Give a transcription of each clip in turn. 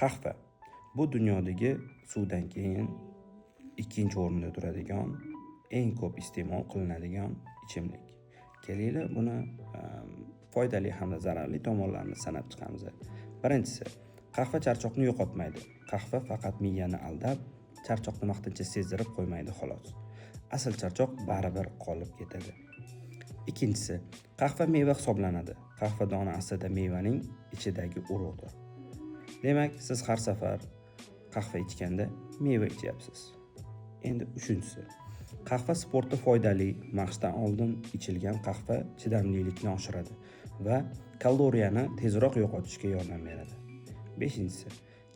Qahva bu dunyodagi suvdan keyin ikkinchi o'rinda turadigan, eng ko'p iste'mol qilinadigan ichimlik. Kelaylik buni foydali hamda zararli tomonlarini sanab chiqamiz. Birinchisi, qahva charchoqni yo'qotmaydi. Qahva faqat miyani aldab, charchoqni vaqtincha sezdirib qo'ymaydi xolos. Asl charchoq baribir qolib ketadi. Ikkinchisi, qahva meva hisoblanadi. Qahva dona aslida mevaning ichidagi urug'dir. Demak, siz har safar qahva ichganda meva ichyapsiz. Endi uchinchisi, qahva sportda foydali. Mashqdan oldin ichilgan qahva chidamlilikni oshiradi va kaloriyani tezroq yo'qotishga yordam beradi. Beshinchisi,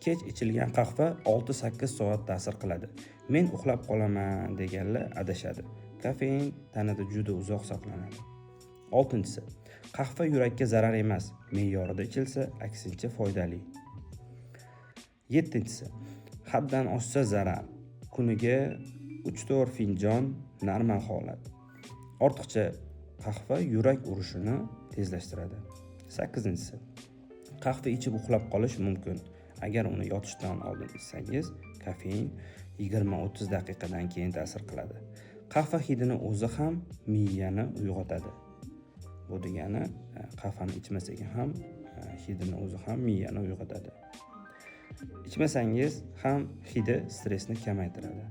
kech ichilgan qahva 6-8 soat ta'sir qiladi. Men uxlab qolaman deganlar adashadi. Kofein tanada juda uzoq saqlanadi. Oltinchisi, qahva yurakka zarar emas, me'yorida ichilsa aksincha foydali. Yettinchisi, haddan oshsa zarar. Kuniga 3-4 finjon normal holat. Ortiqcha qahva yurak urishini tezlashtiradi. 8-si, qahva ichib uxlab qolish mumkin. Agar uni yotishdan oldin ichsangiz, kofein 20-30 daqiqadan keyin ta'sir qiladi. Qahva hidini o'zi ham miyani uyg'otadi. Bu degani, qahvani ichmasak ham hidini o'zi ham miyani uyg'otadi. Ichmasangiz ham hidi stressni kamaytiradi.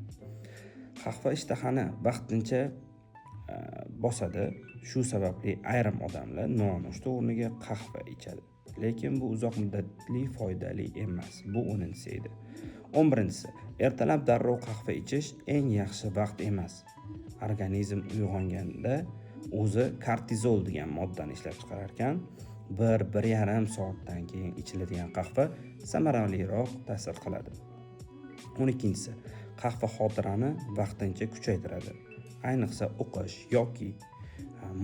Qahva ishtahani vaqtincha bosadi. Shu sababli ayrim odamlar nonushta o'rniga qahva ichadi. Lekin bu uzoq muddatli foydali emas. Bu 10-si edi. 11-si, ertalab darrov qahva ichish eng yaxshi vaqt emas. Organizm uyg'onganda o'zi kortizol degan moddani ishlab chiqarar ekan, 1-1,5 soatdan keyin ichiladigan qahva samaraliroq ta'sir qiladi. 12-si, qahva xotirani vaqtincha kuchaytiradi. Ayniqsa o'qish yoki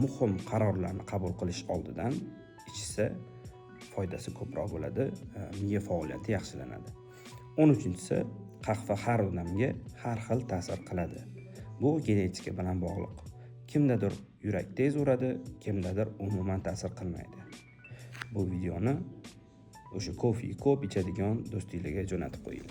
muhim qarorlarni qabul qilish oldidan ichsa foydasi ko'proq bo'ladi, miya faoliyati yaxshilanadi. 13-si, qahva har odamga har xil ta'sir qiladi. Bu genetika bilan bog'liq. Kimdadir yurak tez uradi, kimdadir umuman ta'sir qilmaydi. Bu videoni o'sha ko'p ichadigan do'stingizga jo'natib qo'ying.